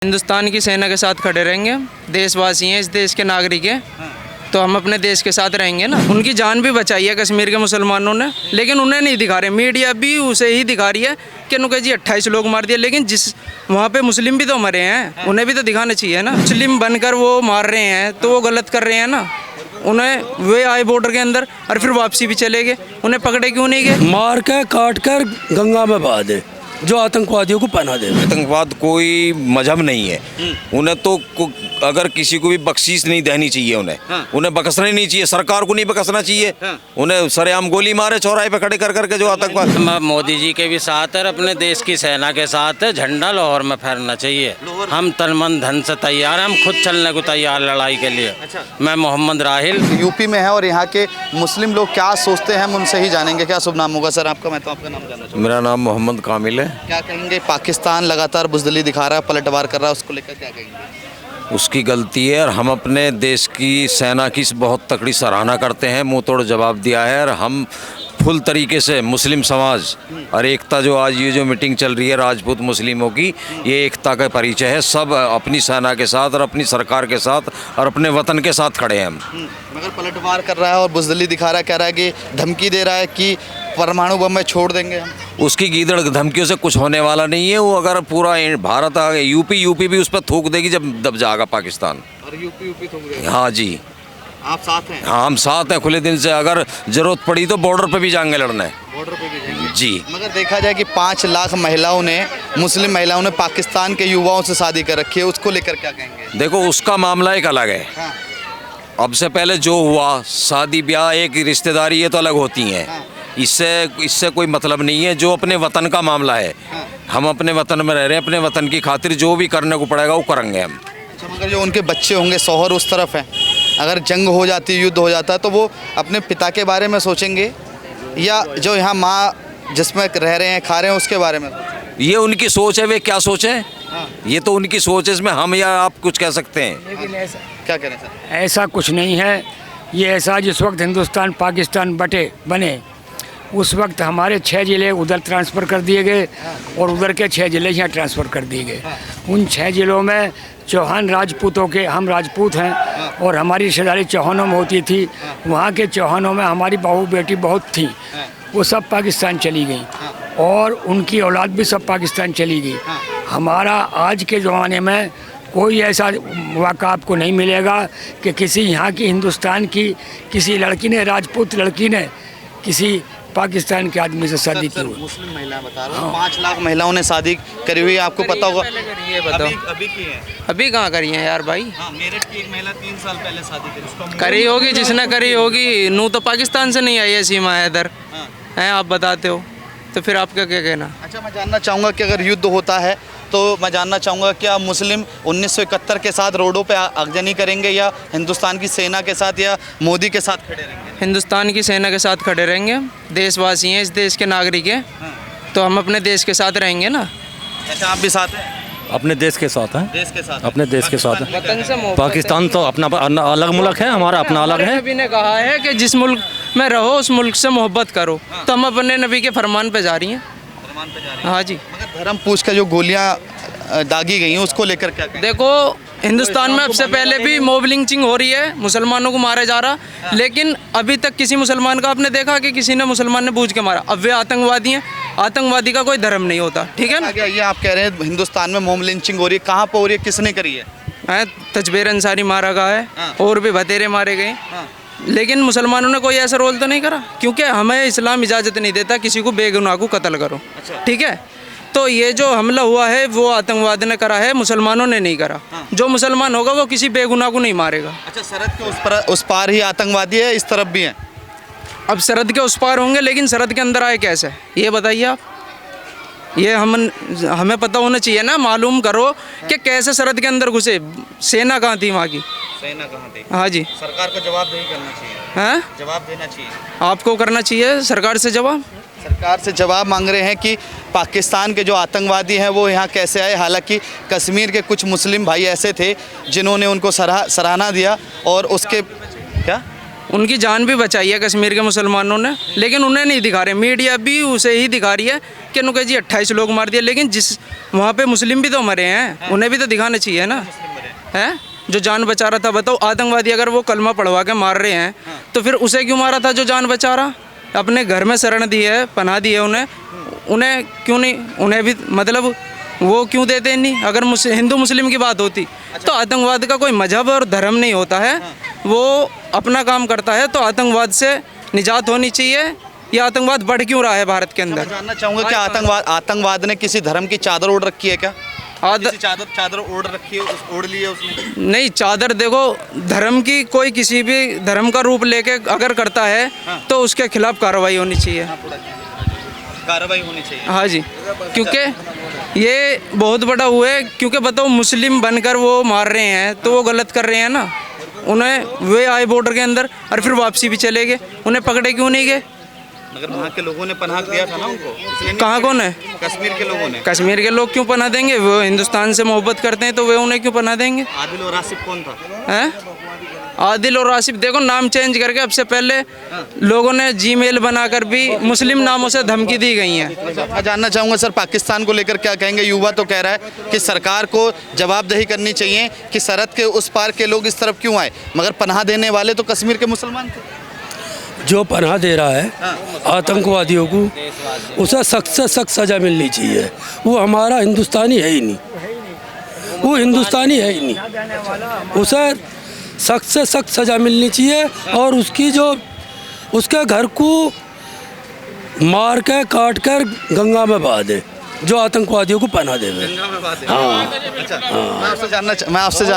हिंदुस्तान की सेना के साथ खड़े रहेंगे। देशवासी हैं, इस देश के नागरिक हैं, तो हम अपने देश के साथ रहेंगे ना। उनकी जान भी बचाई है कश्मीर के मुसलमानों ने, लेकिन उन्हें नहीं दिखा रहे। मीडिया भी उसे ही दिखा रही है कि उन्होंने जी 28 लोग मार दिए, लेकिन जिस वहाँ पे मुस्लिम भी तो मरे हैं, उन्हें भी तो दिखाना चाहिए ना। मुस्लिम बनकर वो मार रहे हैं तो वो गलत कर रहे हैं ना। उन्हें वे आए बॉर्डर के अंदर और फिर वापसी भी चले गए, उन्हें पकड़े क्यों नहीं गए? मार के काट कर गंगा में बहा दे, जो आतंकवादियों को पहना दे। आतंकवाद कोई मजहब नहीं है। उन्हें तो अगर किसी को भी बख्शीश नहीं देनी चाहिए, उन्हें बख्शना ही नहीं चाहिए। सरकार को नहीं बख्शना चाहिए। उन्हें सरेआम गोली मारे चौराहे पे खड़े कर करके जो आतंकवाद। मोदी जी के भी साथ है, अपने देश की सेना के साथ है। झंडा लाहौर में फहरना चाहिए। हम तन मन धन से तैयार हैं, हम खुद चलने को तैयार लड़ाई के लिए। मैं मोहम्मद राहिल यूपी में है और यहाँ के मुस्लिम लोग क्या सोचते हैं हम उनसे ही जानेंगे। क्या शुभ नाम होगा सर आपका? मैं तो आपका नाम जानना चाहूँगा। मेरा नाम मोहम्मद कामिल है। क्या कहेंगे, पाकिस्तान लगातार बुज़दिली दिखा रहा है, पलटवार कर रहा है, उसको लेकर क्या कहेंगे? उसकी गलती है और हम अपने देश की सेना की बहुत तकड़ी सराहना करते हैं। मुंह तोड़ जवाब दिया है और हम फुल तरीके से मुस्लिम समाज और एकता, जो आज ये जो मीटिंग चल रही है राजपूत मुस्लिमों की, ये एकता का परिचय है। सब अपनी सेना के साथ और अपनी सरकार के साथ और अपने वतन के साथ खड़े हैं हम। मगर पलटवार कर रहा है और बुज़दिली दिखा रहा है, कह रहा है कि धमकी दे रहा है कि परमाणु बम में छोड़ देंगे हम। उसकी गीदड़ धमकियों से कुछ होने वाला नहीं है। वो अगर पूरा भारत आ गया, यूपी भी उस पर थूक देगी जब दब जाएगा पाकिस्तान। और यूपी थूक देगा। हाँ जी, आप साथ हैं? हाँ, हम साथ हैं खुले दिल से। अगर जरूरत पड़ी तो बॉर्डर पे भी जाएंगे लड़ने। बॉर्डर पे भी जाएंगे जी। मगर देखा जाए कि 5 लाख महिलाओं ने, मुस्लिम महिलाओं ने पाकिस्तान के युवाओं से शादी कर रखी है, उसको लेकर क्या कहेंगे? देखो, उसका मामला एक अलग है। हाँ। अब से पहले जो हुआ, शादी ब्याह एक रिश्तेदारी, ये तो अलग होती हैं। हाँ। इससे कोई मतलब नहीं है। जो अपने वतन का मामला है, हाँ। हम अपने वतन में रह रहे हैं, अपने वतन की खातिर जो भी करने को पड़ेगा वो करेंगे हम। अच्छा, मगर जो उनके बच्चे होंगे, शौहर उस तरफ है, अगर जंग हो जाती है, युद्ध हो जाता है, तो वो अपने पिता के बारे में सोचेंगे या जो यहाँ माँ जिसमें रह रहे हैं, खा रहे हैं, उसके बारे में? ये उनकी सोच है। वे क्या सोचें, हाँ। ये तो उनकी सोच है। इसमें हम या आप कुछ कह सकते हैं? लेकिन ऐसा क्या करें सर? ऐसा कुछ नहीं है। ये ऐसा, जिस वक्त हिंदुस्तान पाकिस्तान बने उस वक्त हमारे 6 ज़िले उधर ट्रांसफ़र कर दिए गए और उधर के 6 ज़िले यहाँ ट्रांसफ़र कर दिए गए। उन 6 ज़िलों में चौहान राजपूतों के, हम राजपूत हैं और हमारी रिश्तेदारी चौहानों में होती थी। वहाँ के चौहानों में हमारी बहू बेटी बहुत थी, वो सब पाकिस्तान चली गई और उनकी औलाद भी सब पाकिस्तान चली गई। हमारा आज के ज़माने में कोई ऐसा वाक़ा आपको नहीं मिलेगा कि किसी यहाँ की, हिंदुस्तान की किसी लड़की ने, राजपूत लड़की ने किसी पाकिस्तान के आदमी से शादी की हुई। मुस्लिम महिला बता रहा हूँ, 5 लाख महिलाओं ने शादी करी हुई है, आपको पता होगा। ये बताओ, अभी की है? अभी कहाँ करी है यार भाई? हाँ, मेरठ की एक महिला 3 साल पहले शादी करी, उसका करी होगी, जिसने करी होगी। नू तो पाकिस्तान से नहीं आई है, सीमा है इधर हैं, आप बताते हो, तो फिर आपका क्या कहना? अच्छा, मैं जानना चाहूँगा कि अगर युद्ध होता है तो मैं जानना चाहूँगा क्या मुस्लिम 1971 के साथ रोडों पे आगजनी करेंगे या हिंदुस्तान की सेना के साथ या मोदी के साथ खड़े रहेंगे? हिंदुस्तान की सेना के साथ खड़े रहेंगे। देशवासी हैं, इस देश के नागरिक हैं, तो हम अपने देश के साथ रहेंगे ना। अच्छा, आप भी साथ हैं? अपने देश के साथ हैं। देश के साथ? अपने देश के साथ हैं। वतन से मोहब्बत पाकिस्तान तो अपना अलग मुल्क है, हमारा अपना अलग है। नबी ने कहा है कि जिस मुल्क में रहो उस मुल्क से मोहब्बत करो, तो हम अपने नबी के फरमान पे जा रही हैं। फरमान पे जा रहे हैं। हाँ जी। मगर धर्म पूछ कर जो गोलियाँ दागी गई हैं, उसको लेकर क्या कहें? देखो, हिंदुस्तान में अब से पहले भी मॉब लिंचिंग हो रही है, मुसलमानों को मारा जा रहा, लेकिन अभी तक किसी मुसलमान का आपने देखा कि किसी ने मुसलमान ने बूझ के मारा? अब वे आतंकवादी हैं। आतंकवादी का कोई धर्म नहीं होता, ठीक है ना? ये आप कह रहे हैं हिंदुस्तान में मॉब लिंचिंग हो रही है, कहाँ पर हो रही है, किसने करी है? तजबीर अंसारी मारा गया है, हाँ। और भी बतेरे मारे गए, लेकिन मुसलमानों ने कोई ऐसा रोल तो नहीं करा, क्योंकि हमें इस्लाम इजाज़त नहीं देता किसी को बेगुनाह को कत्ल करो। ठीक है, तो ये जो हमला हुआ है वो आतंकवाद ने करा है, मुसलमानों ने नहीं करा। जो मुसलमान होगा वो किसी बेगुनाह को नहीं मारेगा। अच्छा, सरहद के उस पार ही आतंकवादी है, इस तरफ भी है? अब सरहद के उस पार होंगे, लेकिन सरहद के अंदर आए कैसे, ये बताइए आप। ये हमें पता होना चाहिए ना, मालूम करो कि कैसे सरहद के अंदर घुसे। सेना कहाँ थी वहाँ की? सेना कहाँ थी? हाँ जी। सरकार को जवाब नहीं करना चाहिए? हैं, जवाब देना चाहिए। आपको करना चाहिए सरकार से जवाब। सरकार से जवाब मांग रहे हैं कि पाकिस्तान के जो आतंकवादी हैं वो यहाँ कैसे आए। हालांकि कश्मीर के कुछ मुस्लिम भाई ऐसे थे जिन्होंने उनको सराहना दिया और उसके क्या उनकी जान भी बचाई है कश्मीर के मुसलमानों ने, लेकिन उन्हें नहीं दिखा रहे। मीडिया भी उसे ही दिखा रही है कि नुके जी 28 लोग मार दिए, लेकिन जिस वहाँ पे मुस्लिम भी तो मरे हैं, उन्हें भी तो दिखाना चाहिए ना। है जो जान बचा रहा था, बताओ आतंकवादी अगर वो कलमा पढ़वा के मार रहे हैं तो फिर उसे क्यों मारा था जो जान बचा रहा? अपने घर में शरण दी है, पनाह दी है उन्हें क्यों नहीं, उन्हें भी मतलब वो क्यों देते नहीं? अगर हिंदू मुस्लिम की बात होती तो आतंकवाद का कोई मजहब और धर्म नहीं होता है, वो अपना काम करता है। तो आतंकवाद से निजात होनी चाहिए। ये आतंकवाद बढ़ क्यों रहा है भारत के अंदर? जानना चाहूँगा कि आतंकवाद ने किसी धर्म की चादर ओढ़ रखी है क्या? चादर ओढ़ रखी है, ओढ़ ली है उसने? नहीं, चादर देखो, धर्म की कोई किसी भी धर्म का रूप लेके अगर करता है तो उसके खिलाफ कार्रवाई होनी चाहिए। कार्रवाई होनी चाहिए, हाँ जी, क्योंकि ये बहुत बड़ा हुआ है। क्योंकि बताओ मुस्लिम बनकर वो मार रहे हैं तो वो गलत कर रहे हैं ना। उन्हें वे आए बॉर्डर के अंदर और फिर वापसी भी चले गए, उन्हें पकड़े क्यों नहीं गए? मगर वहाँ के लोगों ने पनाह दिया था ना उनको। कहाँ कौन है? कश्मीर के लोगों ने। कश्मीर के लोग क्यों पनाह देंगे? वो हिंदुस्तान से मोहब्बत करते हैं तो वे उन्हें क्यों पनाह देंगे? आदिल और आसिफ कौन था? हैं? आदिल और आसिफ देखो नाम चेंज करके, अब से पहले लोगों ने जीमेल बनाकर भी मुस्लिम नामों से धमकी दी गई है। मैं जानना चाहूँगा सर, पाकिस्तान को लेकर क्या कहेंगे? युवा तो कह रहा है कि सरकार को जवाबदेही करनी चाहिए कि सरहद के उस पार के लोग इस तरफ क्यों आए, मगर पनाह देने वाले तो कश्मीर के मुसलमान थे। जो पनाह दे रहा है आतंकवादियों को, उसे सख्त से सख्त सज़ा मिलनी चाहिए। वो हमारा हिंदुस्तानी है ही नहीं, वो हिंदुस्तानी है ही नहीं। उसे सख्त से सख्त सज़ा मिलनी चाहिए और उसकी जो उसके घर को मार के काट कर गंगा में बहा दे, जो आतंकवादियों को पनाह देवे। हाँ, मैं आपसे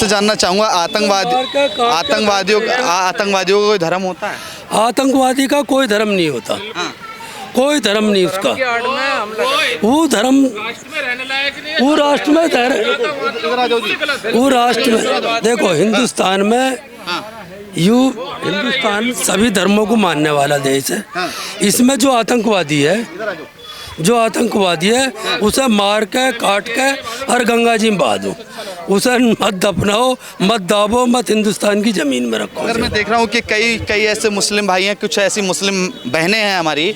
जानना चाहूँगा, आतंकवादियों का कोई धर्म होता है? आतंकवादी का कोई धर्म नहीं होता, कोई धर्म नहीं उसका। वो धर्म वो राष्ट्र में वो राष्ट्र में देखो, हिंदुस्तान में हिंदुस्तान सभी धर्मों को मानने वाला देश है। इसमें जो आतंकवादी है उसे मार के काट के और गंगा जी में बहा दो। उसे मत दफनाओ, मत दाबो, मत हिंदुस्तान की ज़मीन में रखो। अगर मैं देख रहा हूँ कि कई ऐसे मुस्लिम भाई हैं, कुछ ऐसी मुस्लिम बहनें हैं हमारी,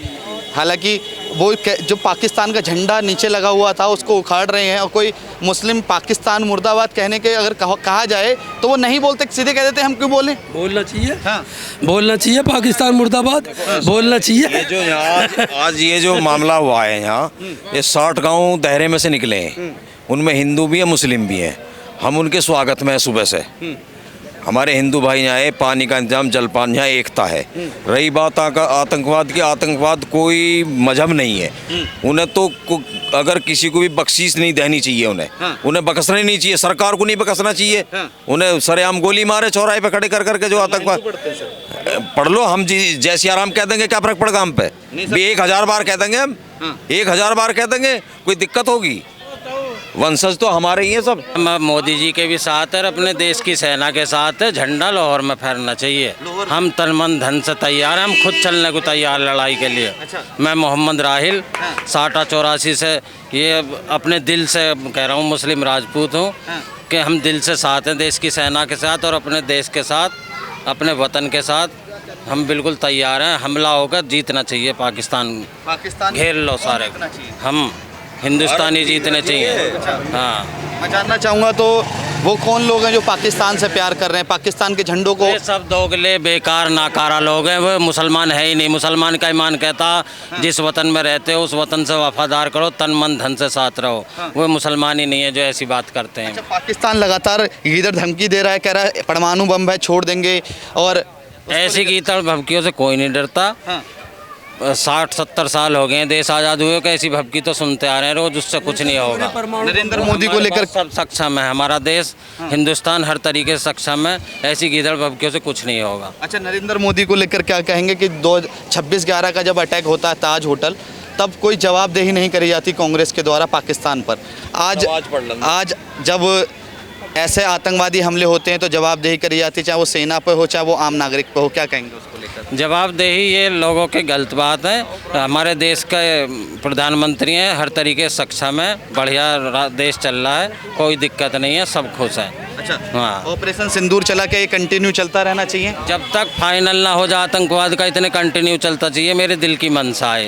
हालांकि वो जो पाकिस्तान का झंडा नीचे लगा हुआ था उसको उखाड़ रहे हैं, और कोई मुस्लिम पाकिस्तान मुर्दाबाद कहने के अगर कहा जाए तो वो नहीं बोलते, सीधे कह देते हम क्यों बोलें? बोलना चाहिए। हाँ, बोलना चाहिए, पाकिस्तान मुर्दाबाद बोलना चाहिए। ये जो आज ये जो मामला हुआ है यहाँ, ये 60 गांव दायरे में से निकले हैं, उनमें हिंदू भी है, मुस्लिम भी हैं। हम उनके स्वागत में हैं सुबह से। हमारे हिंदू भाई यहाँ है, पानी का इंतजाम, जलपान, यहाँ एकता है। रही बात आतंकवाद की, आतंकवाद कोई मजहब नहीं है। उन्हें तो अगर किसी को भी बख्शीश नहीं देनी चाहिए, उन्हें बख्शना ही नहीं चाहिए, सरकार को नहीं बख्शना चाहिए। उन्हें सरेआम गोली मारे चौराहे पे खड़े कर करके। जो आतंकवाद पढ़ लो, हम जय सिया राम कह देंगे, क्या फर्क पड़ेगा हम पे? 1000 बार कह देंगे, हम 1000 बार कह देंगे, कोई दिक्कत होगी? वंशज तो हमारे ही हैं सब। हम मोदी जी के भी साथ और अपने देश की सेना के साथ झंडा लाहौर में फहरना चाहिए। हम तन मन धन से तैयार हैं, हम खुद चलने को तैयार लड़ाई के लिए। मैं मोहम्मद राहिल 60-84 से ये अपने दिल से कह रहा हूँ, मुस्लिम राजपूत हूँ कि हम दिल से साथ हैं देश की सेना के साथ और अपने देश के साथ, अपने वतन के साथ हम बिल्कुल तैयार हैं। हमला होकर जीतना चाहिए पाकिस्तान घेर लो सारे, हम हिंदुस्तानी जीतने चाहिए। हाँ, मैं जानना चाहूँगा तो वो कौन लोग हैं जो पाकिस्तान से प्यार कर रहे हैं, पाकिस्तान के झंडों को? ये सब दोगले बेकार नाकारा लोग हैं, वो मुसलमान है ही नहीं। मुसलमान का ईमान कहता जिस वतन में रहते हो उस वतन से वफादार करो, तन मन धन से साथ रहो। वो मुसलमान ही नहीं है जो ऐसी बात करते हैं। अच्छा, पाकिस्तान लगातार इधर धमकी दे रहा है, कह रहा है परमाणु बम है, छोड़ देंगे, और ऐसी कीचड़ भभकियों से कोई नहीं डरता। 60-70 साल हो गए देश आज़ाद हुए, कैसी भभकी तो सुनते आ रहे हैं रोज, उससे कुछ नहीं होगा। नरेंद्र मोदी को लेकर सब सक्षम है, हमारा देश हिंदुस्तान हर तरीके से सक्षम है, ऐसी गीदड़ भभकियों से कुछ नहीं होगा। अच्छा, नरेंद्र मोदी को लेकर क्या कहेंगे कि 26/11 का जब अटैक होता है ताज होटल, तब कोई जवाबदेही नहीं करी जाती कांग्रेस के द्वारा पाकिस्तान पर। आज जब ऐसे आतंकवादी हमले होते हैं तो जवाबदेही करी जाती है, चाहे वो सेना पे हो चाहे वो आम नागरिक पे हो, क्या कहेंगे उसको लेकर? जवाबदेही ये लोगों की गलत बात है। हमारे देश के प्रधानमंत्री हैं, हर तरीके से सक्षम है, बढ़िया देश चल रहा है, कोई दिक्कत नहीं है, सब खुश हैं। अच्छा, हाँ, ऑपरेशन सिंदूर चला के ये कंटिन्यू चलता रहना चाहिए? जब तक फाइनल ना हो जाए आतंकवाद का, इतने कंटिन्यू चलता चाहिए, मेरे दिल की मंशा है।